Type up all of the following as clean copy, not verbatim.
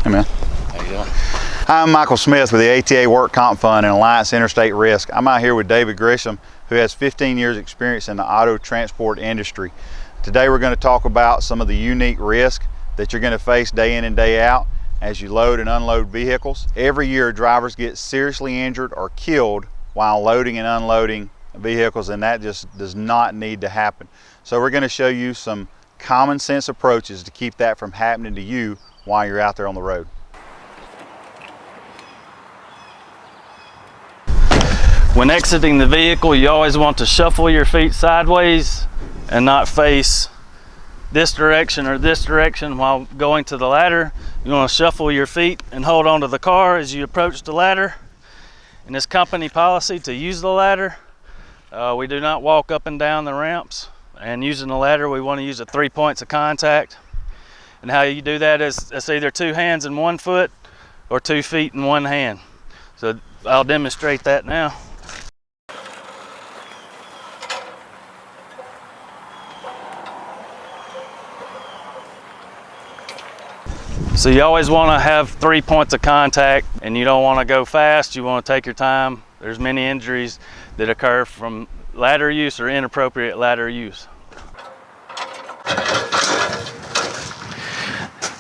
Hey man. How you doing? I'm Michael Smith with the ATA Work Comp Fund and Alliance Interstate Risk. I'm out here with David Grisham, who has 15 years experience in the auto transport industry. Today we're going to talk about some of the unique risks that you're going to face day in and day out as you load and unload vehicles. Every year drivers get seriously injured or killed while loading and unloading vehicles, and that just does not need to happen. So we're going to show you some common sense approaches to keep that from happening to you while you're out there on the road. When exiting the vehicle, you always want to shuffle your feet sideways and not face this direction or this direction while going to the ladder. You want to shuffle your feet and hold onto the car as you approach the ladder. And it's company policy to use the ladder. We do not walk up and down the ramps. And using the ladder, we want to use the 3 points of contact. And how you do that is it's either 2 hands and 1 foot or 2 feet and 1 hand. So I'll demonstrate that now. So you always want to have 3 points of contact, and you don't want to go fast. You want to take your time. There's many injuries that occur from ladder use or inappropriate ladder use.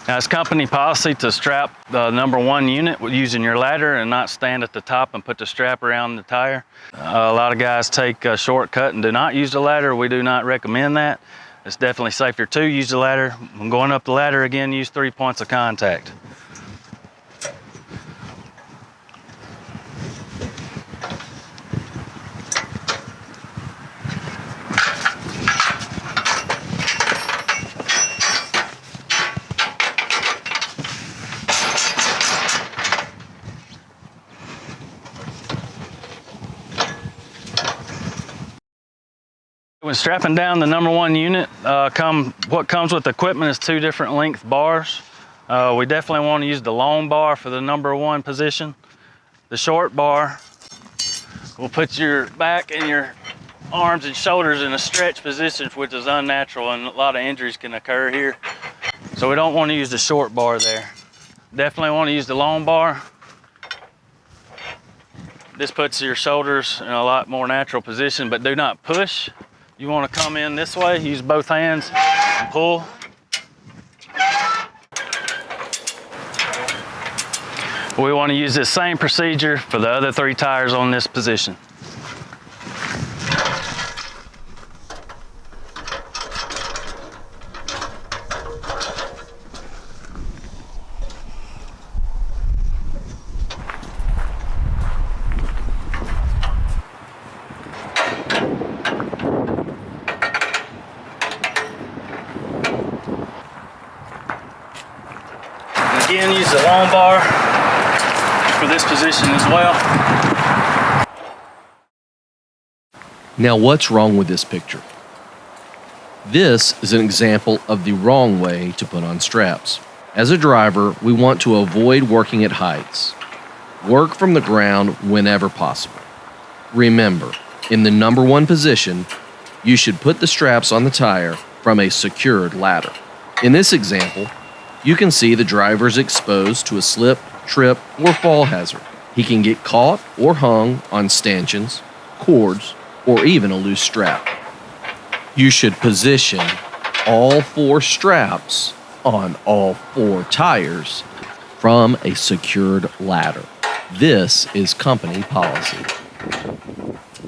Now, it's company policy to strap the #1 unit using your ladder and not stand at the top and put the strap around the tire. A lot of guys take a shortcut and do not use the ladder. We do not recommend that. It's definitely safer to use the ladder. When going up the ladder again, use 3 points of contact. When strapping down the #1 unit, what comes with the equipment is 2 different length bars. We definitely want to use the long bar for the #1 position. The short bar will put your back and your arms and shoulders in a stretch position, which is unnatural, and a lot of injuries can occur here. So we don't want to use the short bar there. Definitely want to use the long bar. This puts your shoulders in a lot more natural position, but do not push. You want to come in this way, use both hands and pull. We want to use this same procedure for the other 3 tires on this position. Again, use the long bar for this position as well. Now, what's wrong with this picture? This is an example of the wrong way to put on straps. As a driver, we want to avoid working at heights. Work from the ground whenever possible. Remember, in the #1 position, you should put the straps on the tire from a secured ladder. In this example, you can see the driver is exposed to a slip, trip, or fall hazard. He can get caught or hung on stanchions, cords, or even a loose strap. You should position all 4 straps on all 4 tires from a secured ladder. This is company policy.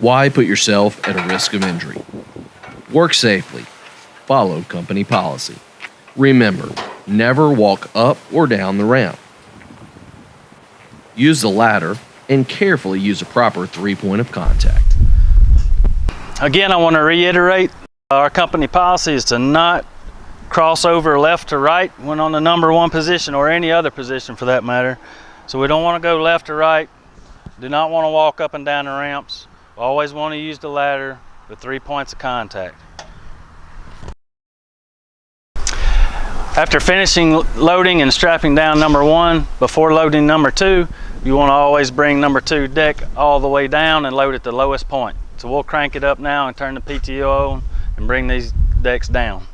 Why put yourself at a risk of injury? Work safely. Follow company policy. Remember, never walk up or down the ramp. Use the ladder and carefully use a proper 3-point of contact. Again, I want to reiterate, our company policy is to not cross over left to right when on the #1 position or any other position for that matter. So we don't want to go left to right. Do not want to walk up and down the ramps. We always want to use the ladder with 3 points of contact. After finishing loading and strapping down #1, before loading #2, you want to always bring #2 deck all the way down and load at the lowest point. So we'll crank it up now and turn the PTO on and bring these decks down.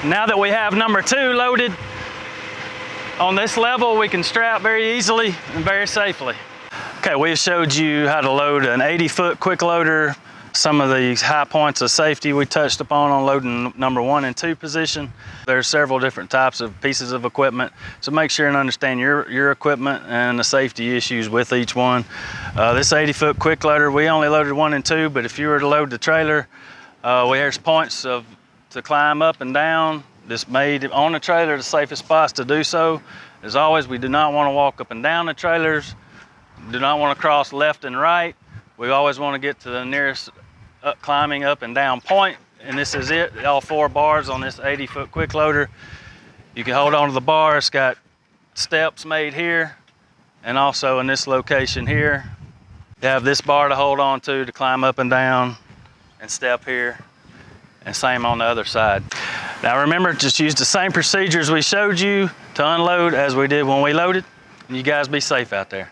Now that we have number 2 loaded on this level, we can strap very easily and very safely. Okay, we showed you how to load an 80-foot quick loader. Some of the high points of safety we touched upon on loading number 1 and 2 position. There's several different types of pieces of equipment, so make sure and understand your equipment and the safety issues with each one. This 80-foot quick loader, we only loaded 1 and 2, but if you were to load the trailer, there's points to climb up and down. This made on the trailer the safest spots to do so. As always, we do not want to walk up and down the trailers. Do not want to cross left and right. We always want to get to the nearest climbing up and down point, and this is it. All 4 bars on this 80-foot quick loader. You can hold on to the bar. It's got steps made here, and also in this location here, you have this bar to hold on to climb up and down, and step here, and same on the other side. Now remember, just use the same procedures we showed you to unload as we did when we loaded, and you guys be safe out there.